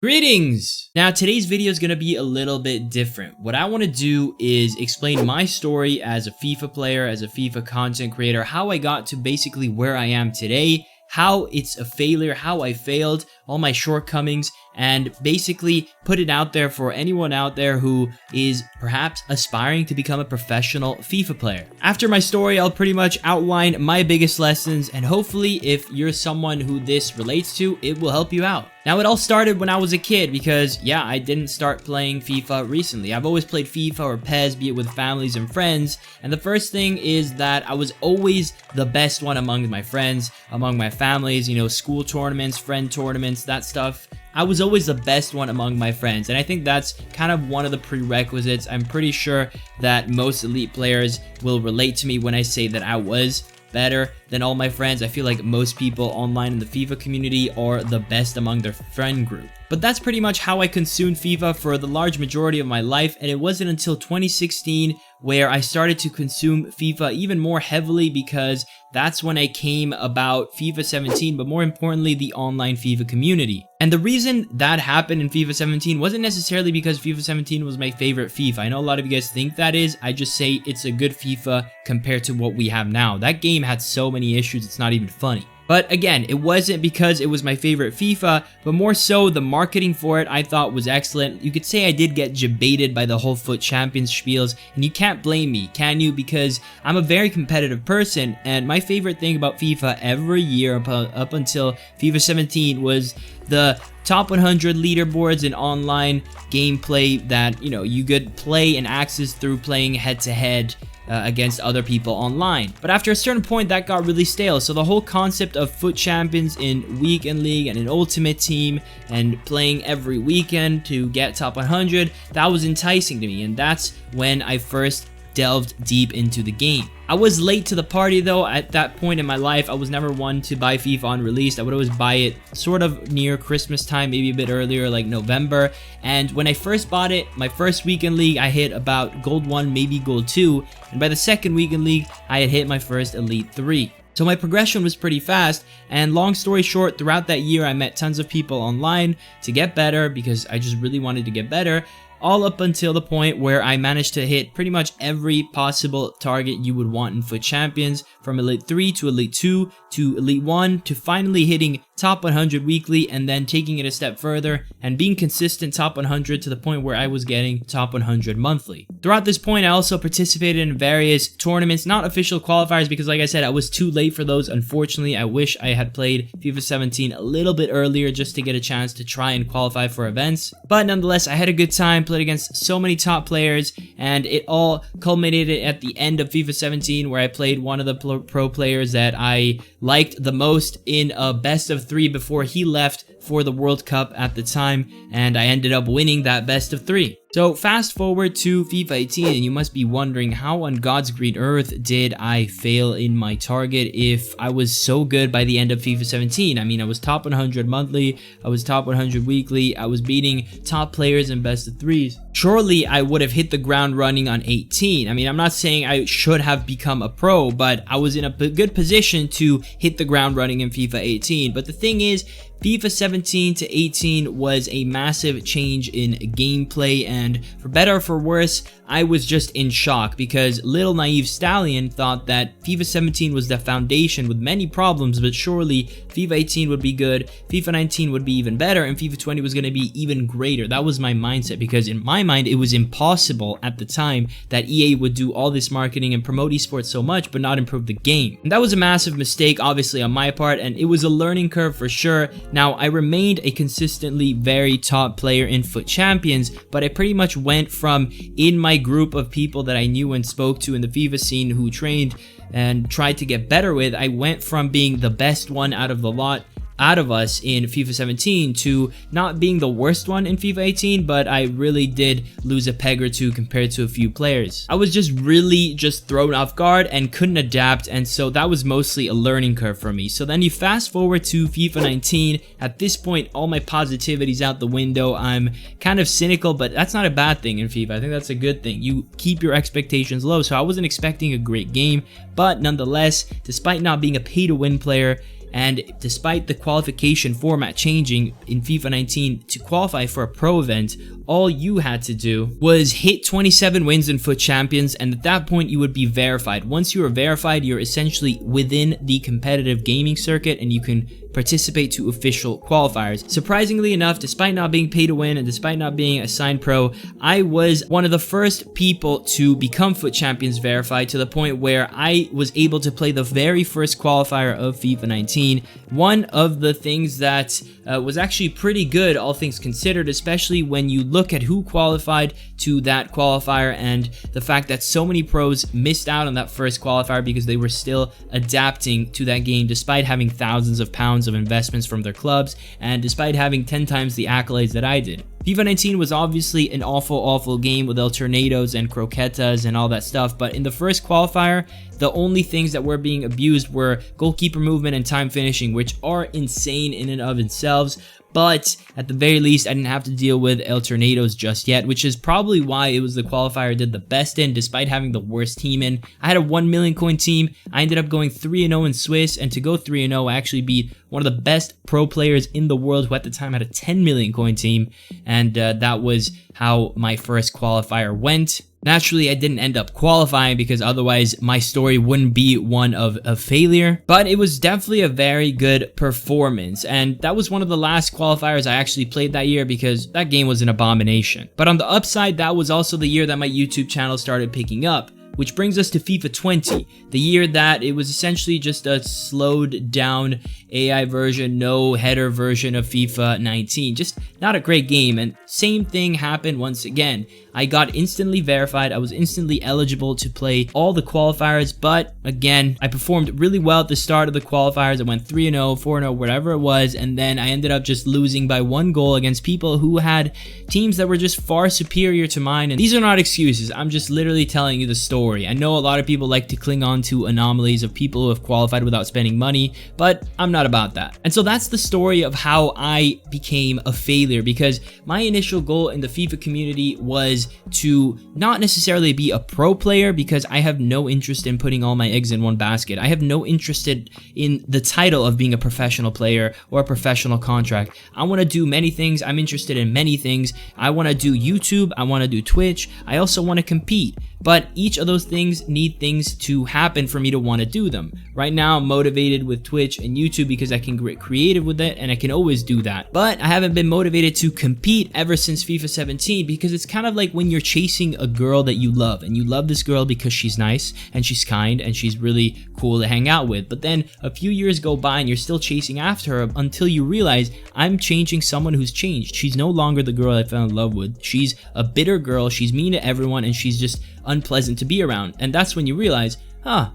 Greetings! Now today's video is going to be a little bit different. What I want to do is explain my story as a FIFA player, as a FIFA content creator, how I got to basically where I am today, how it's a failure, how I failed, all my shortcomings, and basically put it out there for anyone out there who is perhaps aspiring to become a professional FIFA player. After my story, I'll pretty much outline my biggest lessons, and hopefully if you're someone who this relates to, it will help you out. Now, it all started when I was a kid because, yeah, I didn't start playing FIFA recently. I've always played FIFA or PES, be it with families and friends, and the first thing is that I was always the best one among my friends, among my families, you know, school tournaments, friend tournaments, that stuff. I was always the best one among my friends, and I think that's kind of one of the prerequisites. I'm pretty sure that most elite players will relate to me when I say that I was better than all my friends. I feel like most people online in the FIFA community are the best among their friend group. But that's pretty much how I consumed FIFA for the large majority of my life, and it wasn't until 2016 where I started to consume FIFA even more heavily, because that's when I came about FIFA 17, but more importantly, the online FIFA community. And the reason that happened in FIFA 17 wasn't necessarily because FIFA 17 was my favorite FIFA. I know a lot of you guys think that is. I just say it's a good FIFA compared to what we have now. That game had so many issues, it's not even funny. But again, it wasn't because it was my favorite FIFA, but more so the marketing for it I thought was excellent. You could say I did get jebaited by the whole FUT Champions spiels, and you can't blame me, can you? Because I'm a very competitive person, and my favorite thing about FIFA every year up until FIFA 17 was the top 100 leaderboards and online gameplay that, you know, you could play and access through playing head-to-head against other people online. But after a certain point, that got really stale. So the whole concept of FUT Champions in Weekend League and an Ultimate Team and playing every weekend to get top 100, that was enticing to me. And that's when I first delved deep into the game. I was late to the party though. At that point in my life, I was never one to buy FIFA on release. I would always buy it sort of near Christmas time, maybe a bit earlier, like November. And when I first bought it, my first weekend league, I hit about Gold 1, maybe Gold 2. And by the second weekend league, I had hit my first Elite 3. So my progression was pretty fast, and long story short, throughout that year, I met tons of people online to get better because I just really wanted to get better. All up until the point where I managed to hit pretty much every possible target you would want in FUT Champions, from Elite 3 to Elite 2 to Elite 1 to finally hitting top 100 weekly, and then taking it a step further and being consistent top 100 to the point where I was getting top 100 monthly. Throughout this point, I also participated in various tournaments, not official qualifiers because, like I said, I was too late for those. Unfortunately, I wish I had played FIFA 17 a little bit earlier just to get a chance to try and qualify for events. But nonetheless, I had a good time, played against so many top players, and it all culminated at the end of FIFA 17 where I played one of the pro players that I liked the most in a best of 3 before he left for the World Cup at the time, and I ended up winning that best of 3. So fast forward to FIFA 18, and you must be wondering, how on God's green earth did I fail in my target if I was so good by the end of FIFA 17? I mean, I was top 100 monthly, I was top 100 weekly, I was beating top players in best of 3s. Surely I would have hit the ground running on 18. I mean, I'm not saying I should have become a pro, but I was in a good position to hit the ground running in FIFA 18. But the thing is, FIFA 17 to 18 was a massive change in gameplay, and for better or for worse, I was just in shock because little naive Stallion thought that FIFA 17 was the foundation with many problems, but surely FIFA 18 would be good, FIFA 19 would be even better, and FIFA 20 was going to be even greater. That was my mindset, because in my mind, it was impossible at the time that EA would do all this marketing and promote esports so much, but not improve the game. And that was a massive mistake, obviously, on my part, and it was a learning curve for sure. Now, I remained a consistently very top player in FUT Champions, but I pretty much went from, in my group of people that I knew and spoke to in the FIFA scene who trained and tried to get better with, I went from being the best one out of the lot out of us in FIFA 17 to not being the worst one in FIFA 18, but I really did lose a peg or two compared to a few players. I was really thrown off guard and couldn't adapt, and so that was mostly a learning curve for me. So then you fast forward to FIFA 19. At this point, all my positivity's out the window. I'm kind of cynical, but that's not a bad thing in FIFA. I think that's a good thing. You keep your expectations low, so I wasn't expecting a great game, but nonetheless, despite not being a pay-to-win player, And despite the qualification format changing in FIFA 19 to qualify for a pro event, all you had to do was hit 27 wins in FUT Champions, and at that point you would be verified. Once you are verified, you're essentially within the competitive gaming circuit and you can participate to official qualifiers. Surprisingly enough, despite not being pay to win and despite not being assigned pro, I was one of the first people to become FUT Champions verified, to the point where I was able to play the very first qualifier of FIFA 19. One of the things that was actually pretty good, all things considered, especially when you look at who qualified to that qualifier and the fact that so many pros missed out on that first qualifier because they were still adapting to that game despite having thousands of pounds of investments from their clubs and despite having 10 times the accolades that I did. FIFA 19 was obviously an awful game with alternados and croquetas and all that stuff, but in the first qualifier, the only things that were being abused were goalkeeper movement and time finishing, which are insane in and of themselves. But at the very least, I didn't have to deal with alternados just yet, which is probably why it was the qualifier I did the best in, despite having the worst team in. I had a 1 million coin team. I ended up going 3-0 in Swiss, and to go 3-0, I actually beat one of the best pro players in the world, who at the time had a 10 million coin team, and that was how my first qualifier went. Naturally, I didn't end up qualifying because otherwise my story wouldn't be one of a failure, but it was definitely a very good performance, and that was one of the last qualifiers I actually played that year because that game was an abomination. But on the upside, that was also the year that my YouTube channel started picking up, which brings us to FIFA 20, the year that it was essentially just a slowed down AI version, no header version of FIFA 19. Just not a great game, and same thing happened once again. I got instantly verified, I was instantly eligible to play all the qualifiers, but again, I performed really well at the start of the qualifiers. I went 3-0, 4-0, whatever it was, and then I ended up just losing by 1 goal against people who had teams that were just far superior to mine. And these are not excuses, I'm just literally telling you the story. I know a lot of people like to cling on to anomalies of people who have qualified without spending money, but I'm not about that. And so that's the story of how I became a failure, because my initial goal in the FIFA community was to not necessarily be a pro player, because I have no interest in putting all my eggs in one basket. I have no interest in the title of being a professional player or a professional contract. I want to do many things. I'm interested in many things. I want to do YouTube. I want to do Twitch. I also want to compete. But each of those things need things to happen for me to want to do them. Right now, I'm motivated with Twitch and YouTube because I can get creative with it, and I can always do that. But I haven't been motivated to compete ever since FIFA 17, because it's kind of like when you're chasing a girl that you love, and you love this girl because she's nice and she's kind and she's really cool to hang out with. But then a few years go by and you're still chasing after her until you realize, I'm changing someone who's changed. She's no longer the girl I fell in love with. She's a bitter girl. She's mean to everyone, and she's just unpleasant to be around. And that's when you realize,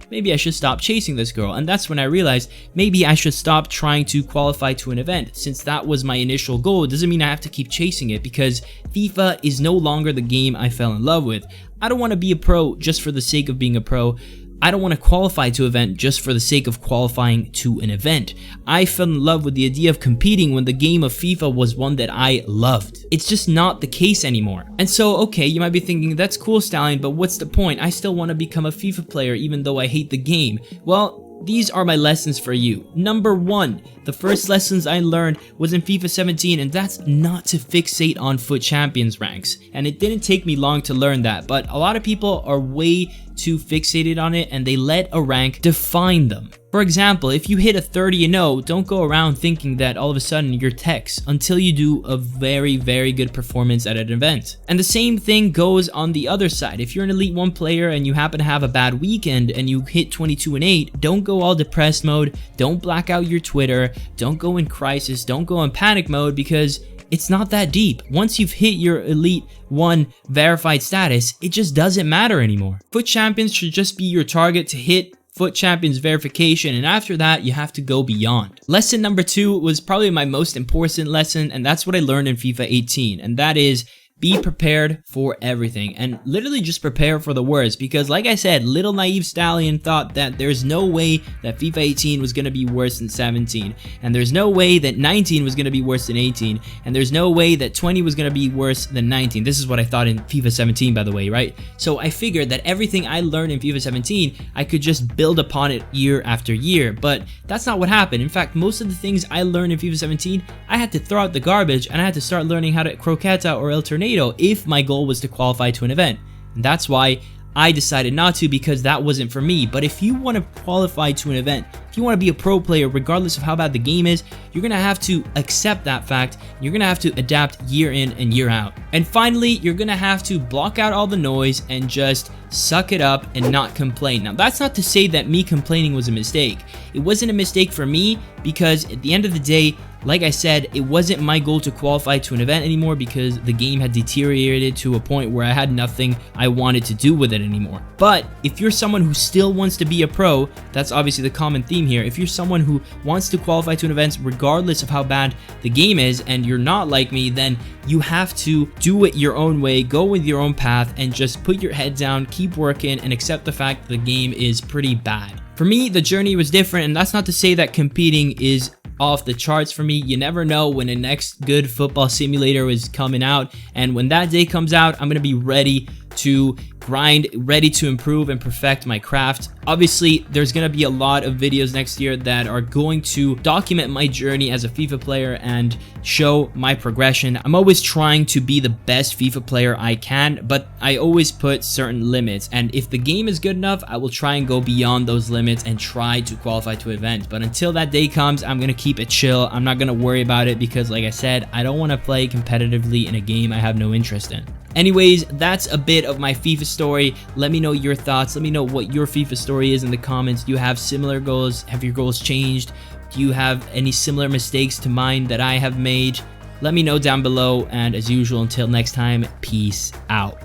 maybe I should stop chasing this girl. And that's when I realized maybe I should stop trying to qualify to an event. Since that was my initial goal, it doesn't mean I have to keep chasing it, because FIFA is no longer the game I fell in love with. I don't want to be a pro just for the sake of being a pro. I don't want to qualify to an event just for the sake of qualifying to an event. I fell in love with the idea of competing when the game of FIFA was one that I loved. It's just not the case anymore. And so, okay, you might be thinking, that's cool, Stallion, but what's the point? I still want to become a FIFA player even though I hate the game. Well, these are my lessons for you. Number 1, the first lessons I learned was in FIFA 17, and that's not to fixate on FUT Champions ranks. And it didn't take me long to learn that, but a lot of people are way too fixated on it, and they let a rank define them. For example, if you hit a 30-0, don't go around thinking that all of a sudden you're Tex until you do a very, very good performance at an event. And the same thing goes on the other side. If you're an Elite 1 player and you happen to have a bad weekend and you hit 22-8, don't go all depressed mode, don't black out your Twitter, don't go in crisis, don't go in panic mode, because it's not that deep. Once you've hit your Elite 1 verified status, it just doesn't matter anymore. FUT Champions should just be your target to hit FUT Champions verification, and after that, you have to go beyond. Lesson number 2 was probably my most important lesson, and that's what I learned in FIFA 18, and that is, be prepared for everything, and literally just prepare for the worst, because like I said, little naive Stallion thought that there's no way that FIFA 18 was going to be worse than 17, and there's no way that 19 was going to be worse than 18, and there's no way that 20 was going to be worse than 19. This is what I thought in FIFA 17, by the way, right? So I figured that everything I learned in FIFA 17, I could just build upon it year after year, but that's not what happened. In fact, most of the things I learned in FIFA 17, I had to throw out the garbage, and I had to start learning how to croqueta or el tornado if my goal was to qualify to an event. And that's why I decided not to, because that wasn't for me. But if you want to qualify to an event, if you want to be a pro player, regardless of how bad the game is, you're going to have to accept that fact. You're going to have to adapt year in and year out. And finally, you're going to have to block out all the noise and just suck it up and not complain. Now, that's not to say that me complaining was a mistake. It wasn't a mistake for me, because at the end of the day, like I said, it wasn't my goal to qualify to an event anymore, because the game had deteriorated to a point where I had nothing I wanted to do with it anymore. But if you're someone who still wants to be a pro, that's obviously the common theme here. If you're someone who wants to qualify to an event regardless of how bad the game is, and you're not like me, then you have to do it your own way, go with your own path, and just put your head down, keep working, and accept the fact that the game is pretty bad. For me, the journey was different, and that's not to say that competing is off the charts for me. You never know when the next good football simulator is coming out, and when that day comes out, I'm gonna be ready to grind, ready to improve and perfect my craft. Obviously, there's gonna be a lot of videos next year that are going to document my journey as a FIFA player and show my progression. I'm always trying to be the best FIFA player I can, but I always put certain limits, and if the game is good enough, I will try and go beyond those limits and try to qualify to events. But until that day comes, I'm gonna keep it chill. I'm not gonna worry about it, because like I said, I don't want to play competitively in a game I have no interest in. Anyways, that's a bit of my FIFA story. Let me know your thoughts. Let me know what your FIFA story is in the comments. Do you have similar goals? Have your goals changed? Do you have any similar mistakes to mine that I have made? Let me know down below, and as usual, until next time, peace out.